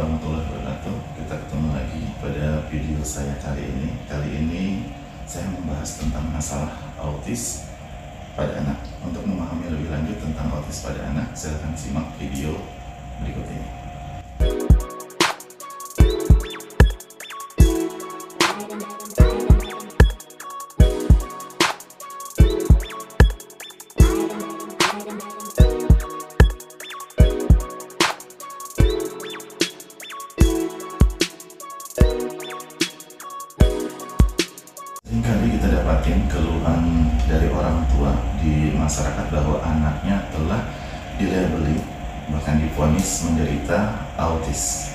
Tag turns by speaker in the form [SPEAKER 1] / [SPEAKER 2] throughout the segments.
[SPEAKER 1] warahmatullahi wabarakatuh. Kita ketemu lagi pada video saya kali ini. Kali ini saya membahas tentang masalah autis pada anak. Untuk memahami lebih lanjut tentang autis pada anak, silakan simak video berikut ini. Seringkali kita dapatin keluhan dari orang tua di masyarakat bahwa anaknya telah dilabeli, bahkan divonis menderita autis.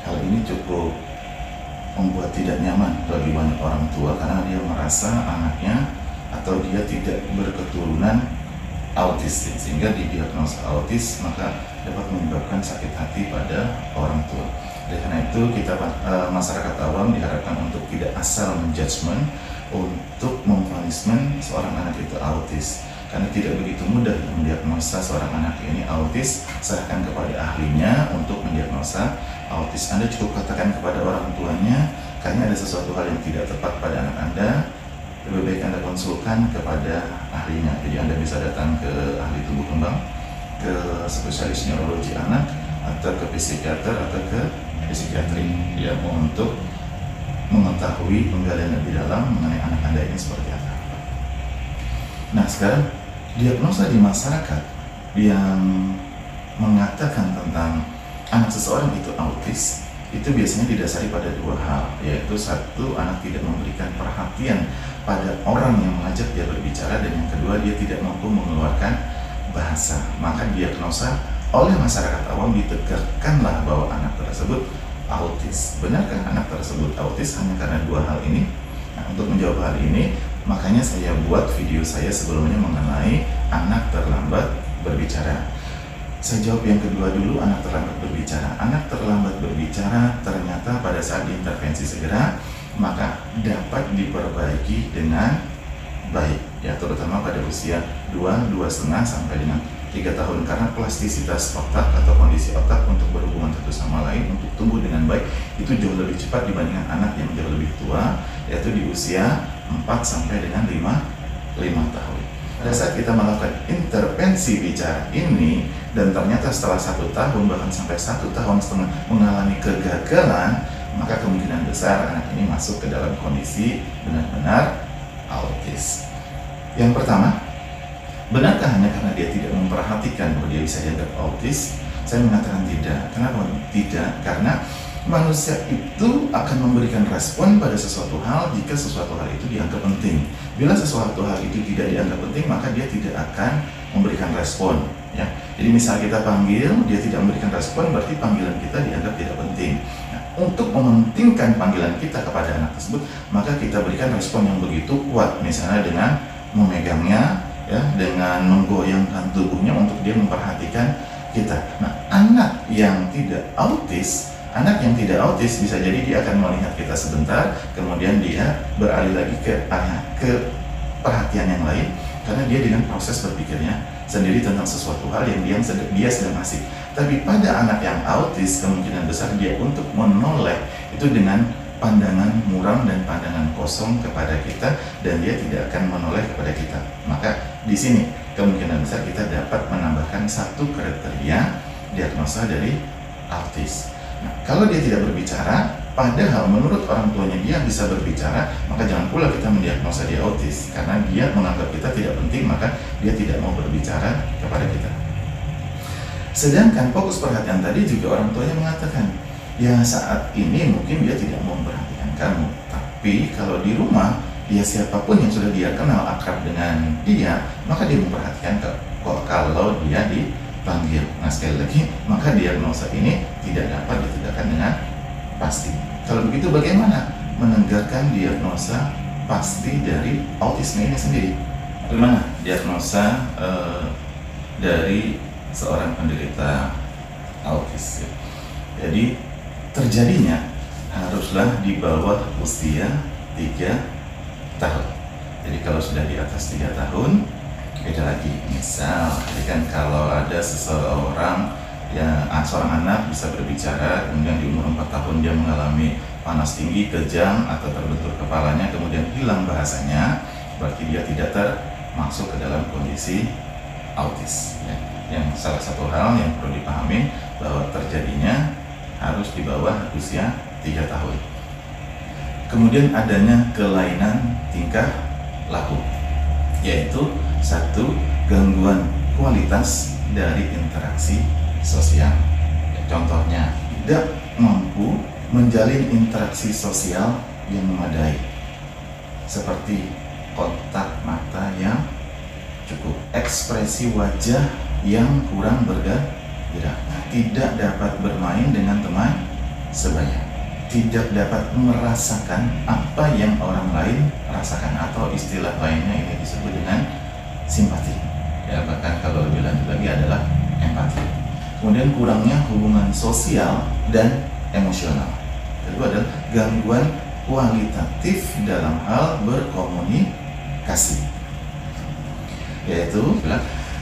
[SPEAKER 1] Hal ini cukup membuat tidak nyaman bagi banyak orang tua karena dia merasa anaknya atau dia tidak berketurunan autis, sehingga didiagnosa autis maka dapat menyebabkan sakit hati pada orang tua. Oleh karena itu kita masyarakat awam diharapkan untuk tidak asal menjudgment untuk memvonismen seorang anak itu autis, karena tidak begitu mudah mendiagnosa seorang anak ini autis. Serahkan kepada ahlinya untuk mendiagnosa autis. Anda cukup katakan kepada orang tuanya, kayaknya ada sesuatu hal yang tidak tepat pada anak Anda, lebih baik Anda konsulkan kepada ahlinya. Jadi Anda bisa datang ke ahli tumbuh kembang, ke spesialis neurologi anak, atau ke psikiater, atau ke psikiatri, ya, untuk mengetahui penggalian lebih dalam mengenai anak Anda ini seperti apa. Nah, sekarang diagnosa di masyarakat yang mengatakan tentang anak seseorang itu autis itu biasanya didasari pada dua hal, yaitu satu, anak tidak memberikan perhatian pada orang yang mengajak dia berbicara, dan yang kedua, dia tidak mampu mengeluarkan bahasa. Maka diagnosa oleh masyarakat awam ditegakkanlah bahwa anak tersebut autis. Benarkah anak tersebut autis hanya karena dua hal ini? Nah, untuk menjawab hal ini, makanya saya buat video saya sebelumnya mengenai anak terlambat berbicara. Saya jawab yang kedua dulu, anak terlambat berbicara. Anak terlambat berbicara ternyata pada saat diintervensi segera, maka dapat diperbaiki dengan baik, ya, terutama pada usia 2,5 sampai dengan 3 tahun, karena plastisitas otak atau kondisi otak untuk berhubungan satu sama lain, untuk tumbuh dengan baik, itu jauh lebih cepat dibandingkan anak yang jauh lebih tua, yaitu di usia 4 sampai dengan 5 tahun. Pada saat kita melakukan intervensi bicara ini, dan ternyata setelah 1 tahun bahkan sampai 1,5 tahun mengalami kegagalan, maka kemungkinan besar anak ini masuk ke dalam kondisi benar-benar autis. Yang pertama, benarkah hanya karena dia tidak memperhatikan bahwa dia bisa dianggap autis? Saya mengatakan tidak. Kenapa tidak? Karena manusia itu akan memberikan respon pada sesuatu hal jika sesuatu hal itu dianggap penting. Bila sesuatu hal itu tidak dianggap penting, maka dia tidak akan memberikan respon, ya. Jadi misal kita panggil, dia tidak memberikan respon, berarti panggilan kita dianggap tidak penting. Nah, untuk mementingkan panggilan kita kepada anak tersebut, maka kita berikan respon yang begitu kuat, misalnya dengan memegangnya, ya, dengan menggoyangkan tubuhnya untuk dia memperhatikan kita. Nah, anak yang tidak autis bisa jadi dia akan melihat kita sebentar, kemudian dia beralih lagi ke perhatian yang lain, karena dia dengan proses berpikirnya sendiri tentang sesuatu hal yang dia sedang asik. Tapi pada anak yang autis, kemungkinan besar dia untuk menoleh itu dengan pandangan muram dan pandangan kosong kepada kita, dan dia tidak akan menoleh kepada kita. Maka di sini kemungkinan besar kita dapat menambahkan satu kriteria diagnosa dari autis. Nah, kalau dia tidak berbicara, padahal menurut orang tuanya dia bisa berbicara, maka jangan pula kita mendiagnosa dia autis, karena dia menganggap kita tidak penting, maka dia tidak mau berbicara kepada kita. Sedangkan fokus perhatian tadi juga orang tuanya mengatakan, ya saat ini mungkin dia tidak mau memperhatikan kamu, tapi kalau di rumah, ya siapapun yang sudah dia kenal akrab dengan dia, maka dia memperhatikan kok kalau dia dipanggil. Nah, sekali lagi, maka diagnosa ini tidak dapat ditegakkan dengan pasti. Kalau begitu bagaimana menegakkan diagnosa pasti dari autisme ini sendiri? Bagaimana diagnosa dari seorang penderita autis? Jadi terjadinya haruslah di bawah usia 3 tahun. Jadi kalau sudah di atas 3 tahun, beda lagi. Misal, jadi kan kalau ada seseorang Ya, seorang anak bisa berbicara, kemudian di umur 4 tahun dia mengalami panas tinggi, kejang, atau terbentur kepalanya, kemudian hilang bahasanya, berarti dia tidak termasuk ke dalam kondisi autis. Ya. Yang salah satu hal yang perlu dipahami bahwa terjadinya harus di bawah usia 3 tahun. Kemudian adanya kelainan tingkah laku, yaitu satu, gangguan kualitas dari interaksi sosial. Contohnya, tidak mampu menjalin interaksi sosial yang memadai, seperti kontak mata yang cukup, ekspresi wajah yang kurang bergerak, tidak dapat bermain dengan teman sebaya, tidak dapat merasakan apa yang orang lain rasakan, atau istilah lainnya ini disebut dengan simpati. Ya, bahkan kalau lebih lanjut lagi adalah empati. Kemudian kurangnya hubungan sosial dan emosional. Kedua adalah gangguan kualitatif dalam hal berkomunikasi, yaitu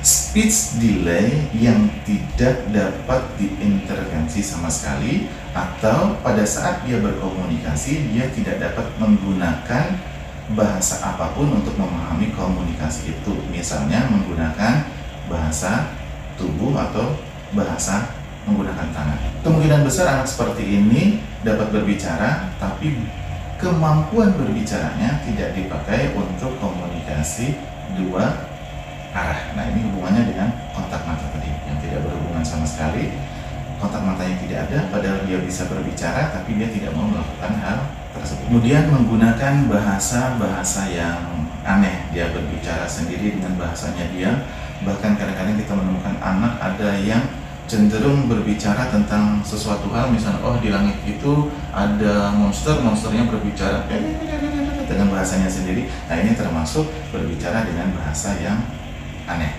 [SPEAKER 1] speech delay yang tidak dapat diintervensi sama sekali, atau pada saat dia berkomunikasi dia tidak dapat menggunakan bahasa apapun untuk memahami komunikasi itu, misalnya menggunakan bahasa tubuh atau bahasa menggunakan tangan. Kemungkinan besar anak seperti ini dapat berbicara, tapi kemampuan berbicaranya tidak dipakai untuk komunikasi dua arah. Nah, ini hubungannya dengan kontak mata tadi yang tidak berhubungan sama sekali. Kontak matanya tidak ada, padahal dia bisa berbicara, tapi dia tidak mau melakukan hal tersebut. Kemudian menggunakan bahasa-bahasa yang aneh, dia berbicara sendiri dengan bahasanya dia. Bahkan kadang-kadang kita menemukan anak ada yang cenderung berbicara tentang sesuatu hal, misalnya, oh di langit itu ada monsternya berbicara dengan bahasanya sendiri. Nah, ini termasuk berbicara dengan bahasa yang aneh.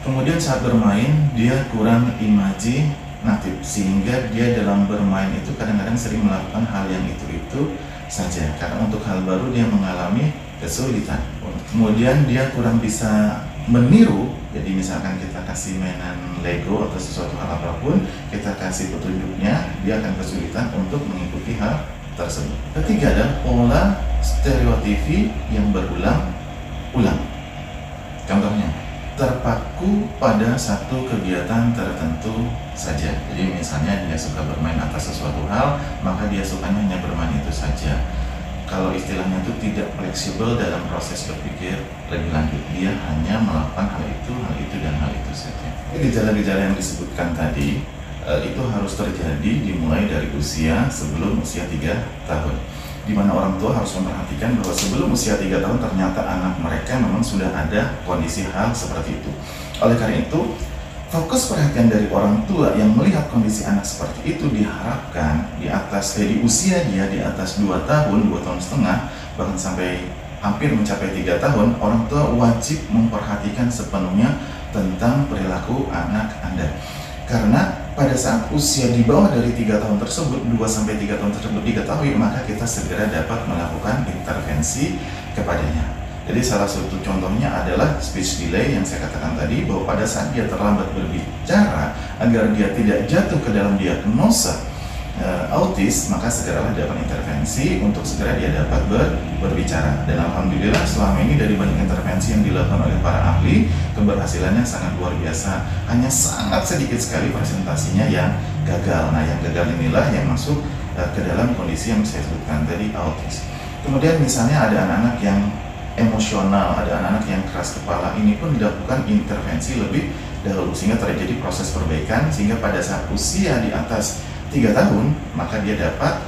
[SPEAKER 1] Kemudian saat bermain dia kurang imajinatif, sehingga dia dalam bermain itu kadang-kadang sering melakukan hal yang itu saja, karena untuk hal baru dia mengalami kesulitan. Kemudian dia kurang bisa meniru, jadi misalkan kita kasih mainan Lego atau sesuatu hal apapun, kita kasih petunjuknya, dia akan kesulitan untuk mengikuti hal tersebut. Ketiga adalah pola stereotipi yang berulang-ulang. Contohnya, terpaku pada satu kegiatan tertentu saja. Jadi misalnya dia suka bermain atas sesuatu hal, maka dia sukanya hanya bermain itu saja. Kalau istilahnya itu tidak fleksibel dalam proses berpikir lebih lanjut, dia hanya melakukan hal itu dan hal itu saja. Gejala-gejala yang disebutkan tadi itu harus terjadi dimulai dari sebelum usia 3 tahun, di mana orang tua harus memperhatikan bahwa sebelum usia 3 tahun ternyata anak mereka memang sudah ada kondisi hal seperti itu. Oleh karena itu, fokus perhatian dari orang tua yang melihat kondisi anak seperti itu diharapkan di usia dia di atas 2 tahun, 2 tahun setengah, bahkan sampai hampir mencapai 3 tahun, orang tua wajib memperhatikan sepenuhnya tentang perilaku anak Anda. Karena pada saat usia di bawah dari 3 tahun tersebut, 2-3 tahun tersebut diketahui, maka kita segera dapat melakukan intervensi kepadanya. Jadi salah satu contohnya adalah speech delay yang saya katakan tadi, bahwa pada saat dia terlambat berbicara, agar dia tidak jatuh ke dalam diagnosa autis, maka segeralah dilakukan intervensi untuk segera dia dapat berbicara. Dan alhamdulillah selama ini dari banyak intervensi yang dilakukan oleh para ahli, keberhasilannya sangat luar biasa. Hanya sangat sedikit sekali presentasinya yang gagal. Nah, yang gagal inilah yang masuk ke dalam kondisi yang saya sebutkan tadi, autis. Kemudian misalnya ada anak-anak yang emosional, ada anak-anak yang keras kepala, ini pun dilakukan intervensi lebih dahulu sehingga terjadi proses perbaikan, sehingga pada saat usia di atas 3 tahun maka dia dapat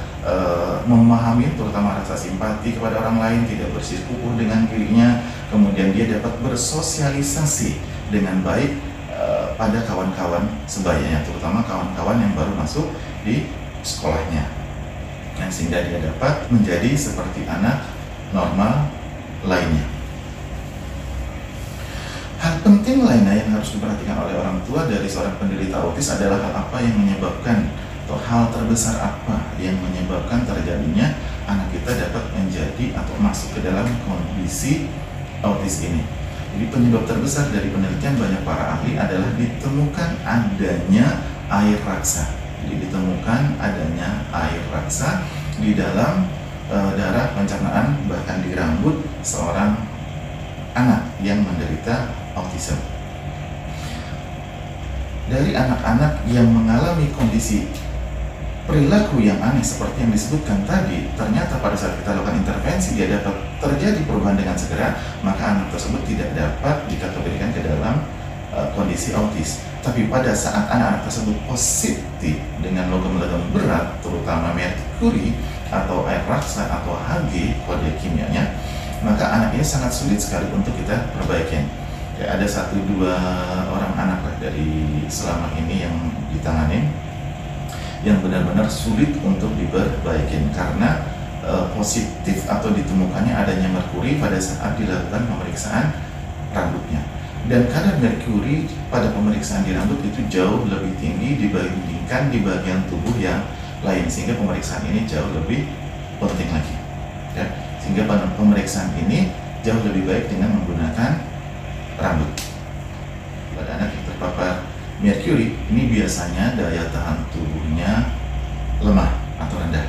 [SPEAKER 1] memahami terutama rasa simpati kepada orang lain, tidak bersikukuh dengan dirinya, kemudian dia dapat bersosialisasi dengan baik pada kawan-kawan sebayanya, terutama kawan-kawan yang baru masuk di sekolahnya. Nah, sehingga dia dapat menjadi seperti anak normal lainnya. Hal penting lainnya yang harus diperhatikan oleh orang tua dari seorang penderita autis adalah hal apa yang menyebabkan, atau hal terbesar apa yang menyebabkan terjadinya anak kita dapat menjadi atau masuk ke dalam kondisi autis ini. Jadi penyebab terbesar dari penelitian banyak para ahli adalah ditemukan adanya air raksa. Jadi ditemukan adanya air raksa di dalam darah pencernaan bahkan di rambut seorang anak yang menderita autism. Dari anak-anak yang mengalami kondisi perilaku yang aneh seperti yang disebutkan tadi, ternyata pada saat kita lakukan intervensi dia dapat terjadi perubahan dengan segera, maka anak tersebut tidak dapat dikategorikan ke dalam kondisi autis. Tapi pada saat anak-anak tersebut positif dengan logam-logam berat, terutama merkuri atau air raksa atau Hg kode kimianya, maka anak ini sangat sulit sekali untuk kita perbaikin. Ya, ada 1-2 orang anak lah dari selama ini yang ditangani yang benar-benar sulit untuk diperbaikin karena positif atau ditemukannya adanya merkuri pada saat dilakukan pemeriksaan rambutnya. Dan kadar merkuri pada pemeriksaan di rambut itu jauh lebih tinggi dibandingkan di bagian tubuh yang lain, sehingga pemeriksaan ini jauh lebih penting lagi. Ya, sehingga pemeriksaan ini jauh lebih baik dengan menggunakan rambut. Pada anak yang terpapar merkuri ini biasanya daya tahan tubuhnya lemah atau rendah,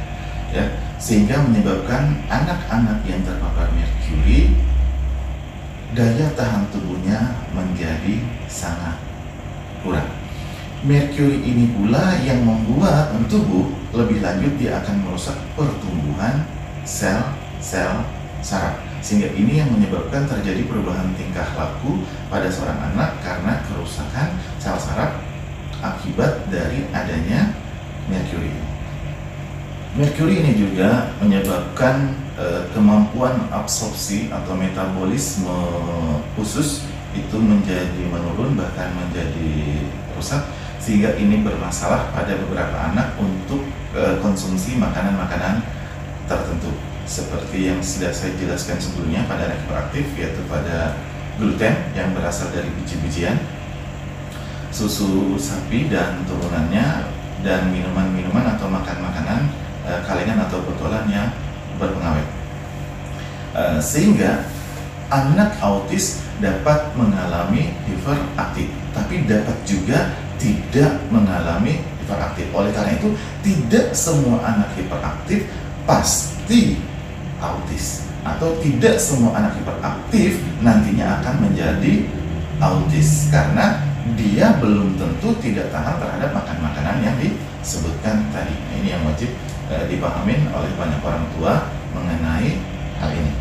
[SPEAKER 1] ya, sehingga menyebabkan anak-anak yang terpapar merkuri daya tahan tubuhnya menjadi sangat kurang. Merkuri ini pula yang membuat tubuh lebih lanjut dia akan merusak pertumbuhan sel-sel saraf, sehingga ini yang menyebabkan terjadi perubahan tingkah laku pada seorang anak karena kerusakan sel saraf akibat dari adanya merkuri. Merkuri ini juga menyebabkan kemampuan absorpsi atau metabolisme usus itu menjadi menurun bahkan menjadi rusak, sehingga ini bermasalah pada beberapa anak untuk konsumsi makanan-makanan tertentu seperti yang sudah saya jelaskan sebelumnya pada anak hiperaktif, yaitu pada gluten yang berasal dari biji-bijian, susu sapi dan turunannya, dan minuman-minuman atau makan-makanan kalengan atau botolan yang berpengawet. Sehingga anak autis dapat mengalami hiperaktif, tapi dapat juga tidak mengalami hiperaktif. Oleh karena itu, tidak semua anak hiperaktif pasti autis, atau tidak semua anak hiperaktif nantinya akan menjadi autis karena dia belum tentu tidak tahan terhadap makan-makanan yang disebutkan tadi. Nah, ini yang wajib dipahamin oleh banyak orang tua mengenai hal ini.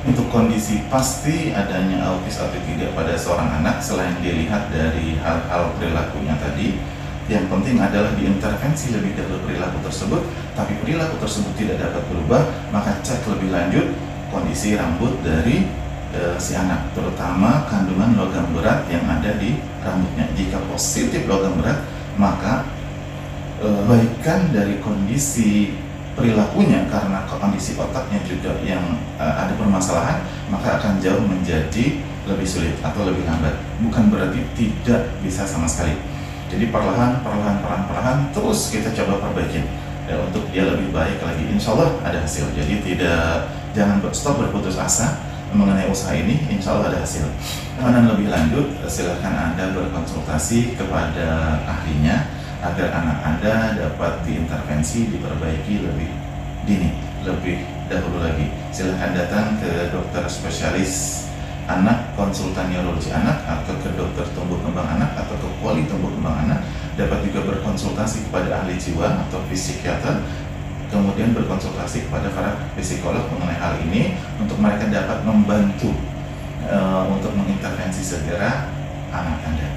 [SPEAKER 1] Untuk kondisi pasti adanya autis atau tidak pada seorang anak, selain dilihat dari hal-hal perilakunya tadi, yang penting adalah diintervensi lebih dahulu perilaku tersebut. Tapi perilaku tersebut tidak dapat berubah, maka cek lebih lanjut kondisi rambut dari si anak, terutama kandungan logam berat yang ada di rambutnya. Jika positif logam berat, maka baikan dari kondisi perilakunya karena kondisi otaknya juga yang ada permasalahan, maka akan jauh menjadi lebih sulit atau lebih lambat. Bukan berarti tidak bisa sama sekali. Jadi perlahan terus kita coba perbaikin ya, untuk dia lebih baik lagi. Insya Allah ada hasil. Jadi jangan stop berputus asa mengenai usaha ini. Insya Allah ada hasil. Dan lebih lanjut, silakan Anda berkonsultasi kepada ahlinya agar anak Anda dapat diintervensi, diperbaiki lebih dini, lebih dahulu lagi. Silakan datang ke dokter spesialis anak, konsultan neurologi anak, atau ke dokter tumbuh kembang anak, atau ke poli tumbuh kembang anak. Dapat juga berkonsultasi kepada ahli jiwa atau psikiater, kemudian berkonsultasi kepada para psikolog mengenai hal ini untuk mereka dapat membantu untuk mengintervensi segera anak Anda.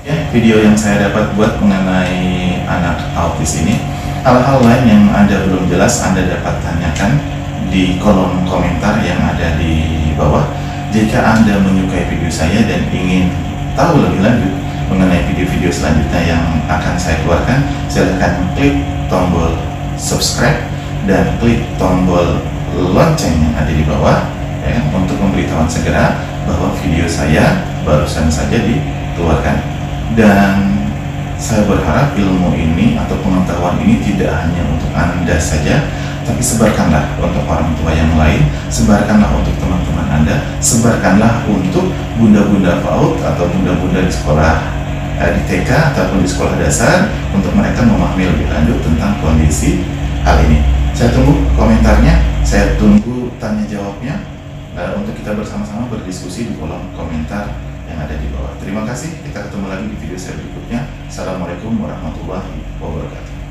[SPEAKER 1] Ya, video yang saya dapat buat mengenai anak autis ini, hal-hal lain yang Anda belum jelas Anda dapat tanyakan di kolom komentar yang ada di bawah. Jika Anda menyukai video saya dan ingin tahu lebih lanjut mengenai video-video selanjutnya yang akan saya keluarkan, silahkan klik tombol subscribe dan klik tombol lonceng yang ada di bawah ya, untuk memberitahuan segera bahwa video saya barusan saja dikeluarkan. Dan saya berharap ilmu ini atau pengetahuan ini tidak hanya untuk Anda saja, tapi sebarkanlah untuk orang tua yang lain, sebarkanlah untuk teman-teman Anda, sebarkanlah untuk bunda-bunda PAUD atau bunda-bunda di sekolah di TK ataupun di sekolah dasar untuk mereka memahami lebih lanjut tentang kondisi hal ini. Saya tunggu komentarnya, saya tunggu tanya jawabnya untuk kita bersama-sama berdiskusi di kolom komentar yang ada di bawah. Terima kasih, kita ketemu lagi di video saya berikutnya. Assalamualaikum warahmatullahi wabarakatuh.